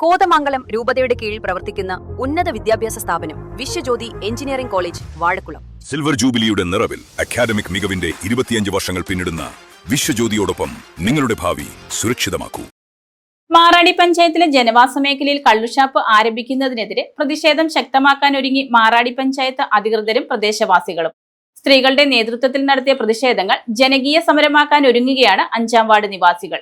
കോതമംഗലം രൂപതയുടെ കീഴിൽ പ്രവർത്തിക്കുന്ന ഉന്നത വിദ്യാഭ്യാസ സ്ഥാപനം Viswajyothi engineering college Vazhakulam. Silver ജൂബിലിയുടെ നിറവിൽ അക്കാദമിക് മികവിന്റെ 25 വർഷങ്ങൾ പിന്നിടുന്ന വിശ്വജ്യോതിയോടൊപ്പം നിങ്ങളുടെ ഭാവി സുരക്ഷിതമാക്കൂ. മാറാടി പഞ്ചായത്തിലെ ജനവാസ മേഖലയിൽ കള്ളുഷാപ്പ് ആരംഭിക്കുന്നതിനെതിരെ പ്രതിഷേധം ശക്തമാക്കാൻ ഒരുങ്ങി മാറാടി പഞ്ചായത്ത് അധികൃതരും പ്രദേശവാസികളും. സ്ത്രീകളുടെ നേതൃത്വത്തിൽ നടത്തിയ പ്രതിഷേധങ്ങൾ ജനകീയ സമരമാക്കാൻ ഒരുങ്ങുകയാണ് 5-ാം വാർഡ് നിവാസികൾ.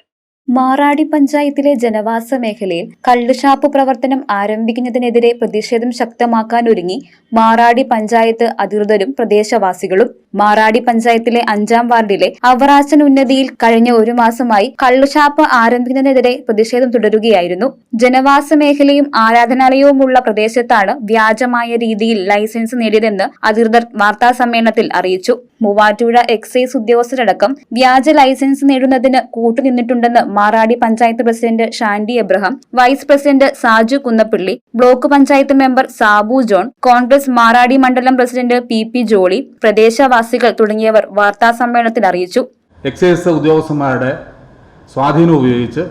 മാറാടി പഞ്ചായത്തിലെ ജനവാസ മേഖലയിൽ കള്ളുഷാപ്പ് പ്രവർത്തനം ആരംഭിക്കുന്നതിനെതിരെ പ്രതിഷേധം ശക്തമാക്കാൻ ഒരുങ്ങി മാറാടി പഞ്ചായത്ത് അധികൃതരും പ്രദേശവാസികളും. മാറാടി പഞ്ചായത്തിലെ 5-ാം വാർഡിലെ അവറാച്ചൻ ഉന്നതിയിൽ കഴിഞ്ഞ ഒരു മാസമായി കള്ളുഷാപ്പ് ആരംഭിക്കുന്നതിനെതിരെ പ്രതിഷേധം തുടരുകയായിരുന്നു. ജനവാസ മേഖലയും ആരാധനാലയവുമുള്ള പ്രദേശത്താണ് വ്യാജമായ രീതിയിൽ ലൈസൻസ് നേടിയതെന്ന് അധികൃതർ വാർത്താസമ്മേളനത്തിൽ അറിയിച്ചു. മൂവാറ്റുപുഴ എക്സൈസ് ഉദ്യോഗസ്ഥരടക്കം വ്യാജ ലൈസൻസ് നേടുന്നതിന് കൂട്ടുനിന്നിട്ടുണ്ടെന്ന് Maradi panchayat president Shandy Abraham, vice president Saju Kunnappilly, block panchayat member Sabu John, Congress Maradi mandalam president P Jolly, പ്രദേശവാസികൾ തുടങ്ങിയവർ വാർത്താസമ്മേളനത്തിൽ അറിയിച്ചു. എക്സൈസ് ഉദ്യോഗസ്ഥന്മാരുടെ സ്വാധീനം ഉപയോഗിച്ച്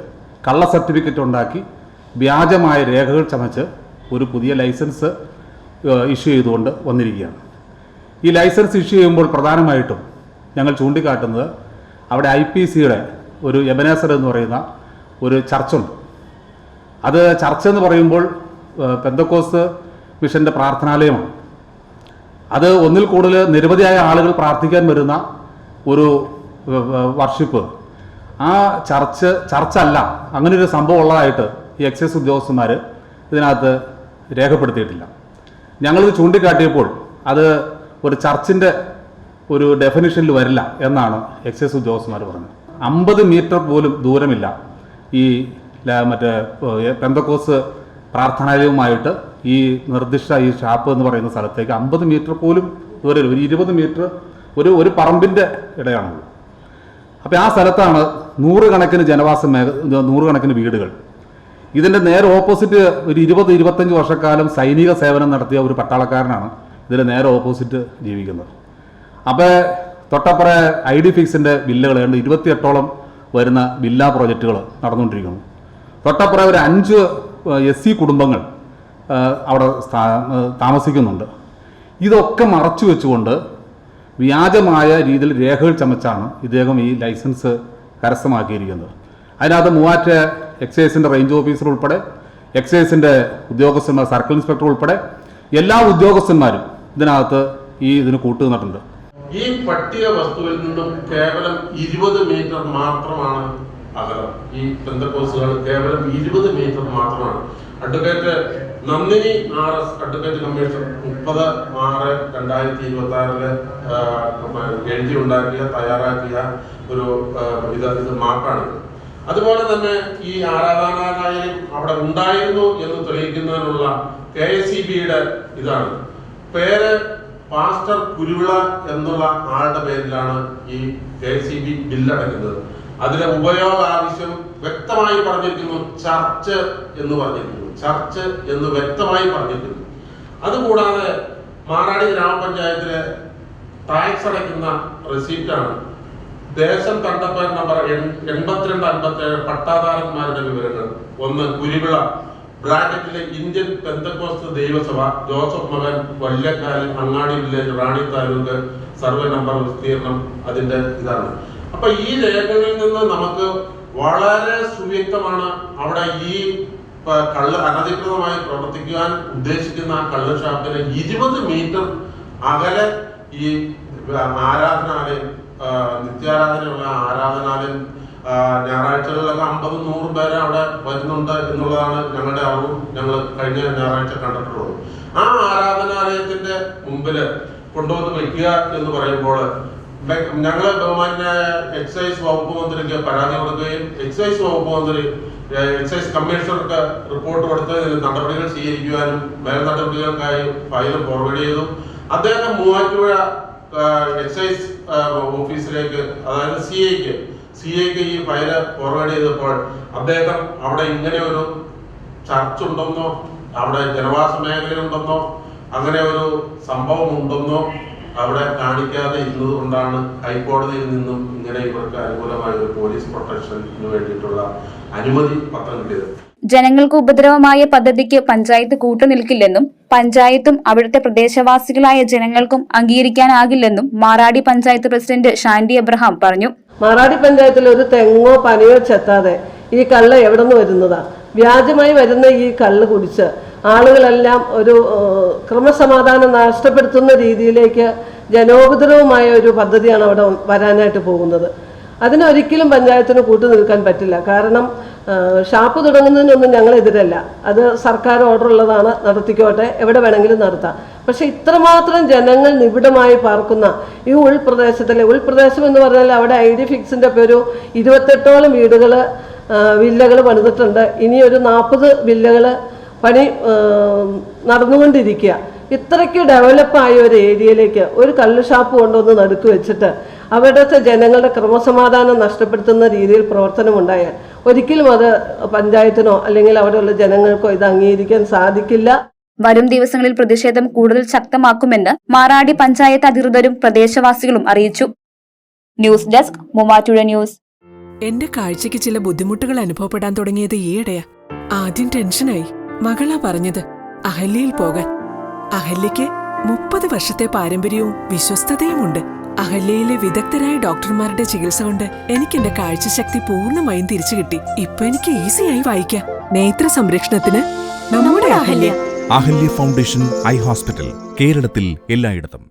കള്ള സർട്ടിഫിക്കറ്റ് ഉണ്ടാക്കി വ്യാജമായ രേഖകൾ ചമച്ച് ഒരു പുതിയ ലൈസൻസ് ഇഷ്യൂ ചെയ്തുകൊണ്ട് വന്നിരിക്കുകയാണ്. ഈ ലൈസൻസ് ഇഷ്യൂ ചെയ്യുമ്പോൾ പ്രധാനമായിട്ടും ഞങ്ങൾ ചൂണ്ടിക്കാട്ടുന്നത് അവിടെ IPCയുടെ ഒരു എബനേസർ എന്ന് പറയുന്ന ഒരു ചർച്ചുണ്ട്. അത് ചർച്ച് എന്ന് പറയുമ്പോൾ പെന്തക്കോസ്ത് മിഷൻ്റെ പ്രാർത്ഥനാലയമാണ്. അത് ഒന്നിൽ കൂടുതൽ നിരവധിയായ ആളുകൾ പ്രാർത്ഥിക്കാൻ വരുന്ന ഒരു വർഷിപ്പ്. ആ ചർച്ചല്ല, അങ്ങനൊരു സംഭവം ഉള്ളതായിട്ട് ഈ എക്സൈസ് ഉദ്യോഗസ്ഥന്മാർ ഇതിനകത്ത് രേഖപ്പെടുത്തിയിട്ടില്ല. ഞങ്ങളിത് ചൂണ്ടിക്കാട്ടിയപ്പോൾ അത് ഒരു ചർച്ചിൻ്റെ ഒരു ഡെഫിനിഷനിൽ വരില്ല എന്നാണ് എക്സൈസ് ഉദ്യോഗസ്ഥന്മാർ പറഞ്ഞത്. 50 മീറ്റർ പോലും ദൂരമില്ല ഈ മറ്റേ പെന്തക്കോസ്ത് പ്രാർത്ഥനാലയവുമായിട്ട് ഈ നിർദ്ദിഷ്ട ഈ ഷാപ്പ് എന്ന് പറയുന്ന സ്ഥലത്തേക്ക് 50 മീറ്റർ പോലും ദൂരമില്ല. ഒരു 20 മീറ്റർ ഒരു പറമ്പിൻ്റെ ഇടയാണുള്ളത്. അപ്പോൾ ആ സ്ഥലത്താണ് നൂറുകണക്കിന് നൂറുകണക്കിന് വീടുകൾ. ഇതിൻ്റെ നേരെ ഓപ്പോസിറ്റ് ഒരു 20-25 വർഷക്കാലം സൈനിക സേവനം നടത്തിയ ഒരു പട്ടാളക്കാരനാണ് ഇതിന് നേരെ ഓപ്പോസിറ്റ് ജീവിക്കുന്നത്. അപ്പോൾ തൊട്ടപ്പുറ IDFIXിൻ്റെ വില്ലകൾ 28ഓളം വരുന്ന വില്ല പ്രോജക്റ്റുകൾ നടന്നുകൊണ്ടിരിക്കുന്നു. തൊട്ടപ്പുറ ഒരു 5 SC കുടുംബങ്ങൾ അവിടെ താമസിക്കുന്നുണ്ട്. ഇതൊക്കെ മറച്ചു വെച്ചുകൊണ്ട് വ്യാജമായ രീതിയിൽ രേഖകൾ ചമച്ചാണ് ഇദ്ദേഹം ഈ ലൈസൻസ് കരസ്ഥമാക്കിയിരിക്കുന്നത്. അതിനകത്ത് മൂവാറ്റുപുഴ എക്സൈസിൻ്റെ റേഞ്ച് ഓഫീസർ ഉൾപ്പെടെ എക്സൈസിൻ്റെ ഉദ്യോഗസ്ഥന്മാർ, സർക്കിൾ ഇൻസ്പെക്ടർ ഉൾപ്പെടെ എല്ലാ ഉദ്യോഗസ്ഥന്മാരും ഇതിനകത്ത് ഇതിന് കൂട്ടുനിന്നിട്ടുണ്ട്. ഈ പട്ടിക വസ്തുവിൽ നിന്നും കേവലം 20 മീറ്റർ മാത്രമാണ് അകലം. ഈ പെന്തക്കോസ്തുകൾ കേവലം 20 മീറ്റർ മാത്രമാണ്. Advocate Nandini RS, advocate commissioner 30/6/2026 എഴുതിയുണ്ടാക്കിയ തയ്യാറാക്കിയ ഒരു ഇത് മാപ്പാണ്. അതുപോലെ തന്നെ ഈ ആരാധനാലയം അവിടെ ഉണ്ടായിരുന്നു എന്ന് തെളിയിക്കുന്നതിനുള്ള KSEBയുടെ ഇതാണ്. പേര് പാസ്റ്റർ കുരുവിള എന്നുള്ള ആളുടെ പേരിലാണ് ഈ KSEB ബില്ലടക്കുന്നത്. അതിലെ ഉപയോഗ ആവശ്യം വ്യക്തമായി പറഞ്ഞിരിക്കുന്നു. ചർച്ച് എന്ന് പറഞ്ഞിരിക്കുന്നു, ചർച്ച് എന്ന് വ്യക്തമായി പറഞ്ഞിരിക്കുന്നു. അതുകൂടാതെ മാറാടി ഗ്രാമപഞ്ചായത്തിലെ ടാക്സ് അടയ്ക്കുന്ന റെസീപ്റ്റാണ്. ദേശം തണ്ടപ്പേർ നമ്പർ 8257 പട്ടാധാരന്മാരുടെ വിവരങ്ങൾ. 1 കുരുവിള ബ്രാക്കറ്റിലെ ഇന്ത്യൻ പെന്തക്കോസ്ത് ദൈവസഭ, ജോസഫ് മകൻ, വല്യക്കാൽ, അങ്ങാടി വില്ലേജ്, റാണി താലൂക്ക്, സർവേ നമ്പർ, വിസ്തീർണം, അതിന്റെ ഇതാണ്. അപ്പൊ ഈ രേഖകളിൽ നിന്ന് നമുക്ക് വളരെ സുവ്യക്തമാണ് അവിടെ ഈ അനധികൃതമായി പ്രവർത്തിക്കുവാൻ ഉദ്ദേശിക്കുന്ന ആ കള്ള് ഷാപ്പിന് 20 മീറ്റർ അകലെ ഈ ആരാധനാലയം, നിത്യാരാധനയുള്ള ആരാധനാലയം, ഞായറാഴ്ചകളിലൊക്കെ 50-100 പേരെ അവിടെ വരുന്നുണ്ട് എന്നുള്ളതാണ് ഞങ്ങളുടെ അറിവും. ഞങ്ങൾ കഴിഞ്ഞ ഞായറാഴ്ച കണ്ടിട്ടുള്ളത്. ആ ആരാധനാലയത്തിന്റെ മുമ്പില് കൊണ്ടുവന്ന് വെക്കുക എന്ന് പറയുമ്പോൾ ഞങ്ങൾ ബഹുമാന്യായ എക്സൈസ് വകുപ്പ് മന്ത്രിക്ക് പരാതി കൊടുക്കുകയും എക്സൈസ് വകുപ്പ് മന്ത്രി എക്സൈസ് കമ്മീഷണർക്ക് റിപ്പോർട്ട് കൊടുത്ത് നടപടികൾ സ്വീകരിക്കുവാനും മേൽ നടപടികൾക്കായി ഫയൽ ഫോർവേഡ് ചെയ്തു. അദ്ദേഹം മൂവാറ്റുപുഴ എക്സൈസ് ഓഫീസിലേക്ക്, അതായത് CIക്ക് ഈ ഫയല് ഫോർവേഡ് ചെയ്തപ്പോൾ അദ്ദേഹം അവിടെ ഇങ്ങനെ ഒരു ചർച്ച ഉണ്ടെന്നോ, അവിടെ ജനവാസ മേഖലയുണ്ടെന്നോ, അങ്ങനെ ഒരു സംഭവം ഉണ്ടെന്നോ അവിടെ കാണിക്കാതെ ഇരുന്നത് കൊണ്ടാണ് ഹൈക്കോടതിയിൽ നിന്നും ഇങ്ങനെ ഇവർക്ക് അനുകൂലമായ ഒരു പോലീസ് പ്രൊട്ടക്ഷന് വേണ്ടിയിട്ടുള്ള അനുമതി പത്രം കിട്ടിയത്. ജനങ്ങൾക്ക് ഉപദ്രവമായ പദ്ധതിക്ക് പഞ്ചായത്ത് കൂട്ടുനിൽക്കില്ലെന്നും പഞ്ചായത്തും അവിടുത്തെ പ്രദേശവാസികളായ ജനങ്ങൾക്കും അംഗീകരിക്കാനാകില്ലെന്നും മാറാടി പഞ്ചായത്ത് പ്രസിഡന്റ് ഷാൻഡി എബ്രഹാം പറഞ്ഞു. മാറാടി പഞ്ചായത്തിൽ ഒരു തെങ്ങോ പനയോ ചെത്താതെ ഈ കള്ള് എവിടെ നിന്ന് വരുന്നതാ? വ്യാജമായി വരുന്ന ഈ കള്ള് കുടിച്ച് ആളുകളെല്ലാം ഒരു ക്രമസമാധാനം നഷ്ടപ്പെടുത്തുന്ന രീതിയിലേക്ക് ജനോപദ്രവമായ ഒരു പദ്ധതിയാണ് അവിടെ വരാനായിട്ട് പോകുന്നത്. അതിനൊരിക്കലും പഞ്ചായത്തിന് കൂട്ടുനിൽക്കാൻ പറ്റില്ല. കാരണം ഷാപ്പ് തുടങ്ങുന്നതിനൊന്നും ഞങ്ങളെതിരല്ല. അത് സർക്കാർ ഓർഡർ ഉള്ളതാണ്, നടത്തിക്കോട്ടെ, എവിടെ വേണമെങ്കിലും നടത്താം. പക്ഷെ ഇത്രമാത്രം ജനങ്ങൾ നിബിഡമായി പാർക്കുന്ന ഈ ഉൾപ്രദേശം എന്ന് പറഞ്ഞാൽ അവിടെ ID ഫിക്സിൻ്റെ ഒരു 28ഓളം വില്ലകൾ പണിതിട്ടുണ്ട്. ഇനി ഒരു 40 വില്ലകൾ പണി നടന്നുകൊണ്ടിരിക്കുക. ഇത്രയ്ക്ക് ഡെവലപ്പായ ഒരു ഏരിയയിലേക്ക് ഒരു കള്ള് ഷാപ്പ് കൊണ്ടുവന്ന് നടുക്ക് വെച്ചിട്ട് അവിടുത്തെ ജനങ്ങളുടെ ക്രമസമാധാനം നഷ്ടപ്പെടുത്തുന്ന രീതിയിൽ പ്രവർത്തനമുണ്ടായാൽ ഒരിക്കലും അത് പഞ്ചായത്തിനോ അല്ലെങ്കിൽ അവിടെയുള്ള ജനങ്ങൾക്കോ ഇത് അംഗീകരിക്കാൻ സാധിക്കില്ല. വരും ദിവസങ്ങളിൽ പ്രതിഷേധം കൂടുതൽ ശക്തമാക്കുമെന്ന് മാറാടി പഞ്ചായത്ത് അധികൃതരും പ്രദേശവാസികളും അറിയിച്ചു. News desk Muvattupuzha news. എന്റെ കാഴ്ചയ്ക്ക് ചില ബുദ്ധിമുട്ടുകൾ അനുഭവപ്പെടാൻ തുടങ്ങിയത് ഈയിടെയാ. ആദ്യം ടെൻഷനായി. മകളാ പറഞ്ഞത് അഹല്യയിൽ പോകാൻ. അഹല്യയ്ക്ക് 30 വർഷത്തെ പാരമ്പര്യവും വിശ്വസ്തതയുമുണ്ട്. അഹല്യയിലെ വിദഗ്ധരായ ഡോക്ടർമാരുടെ ചികിത്സ കൊണ്ട് എനിക്ക് എന്റെ കാഴ്ചശക്തി പൂർണ്ണമായും തിരിച്ചു കിട്ടി. ഇപ്പൊ എനിക്ക് ഈസിയായി വായിക്കാം. നേത്ര സംരക്ഷണത്തിന് നമ്മുടെ Ahalya. Ahalya foundation eye hospital, കേരളത്തിൽ എല്ലായിടത്തും.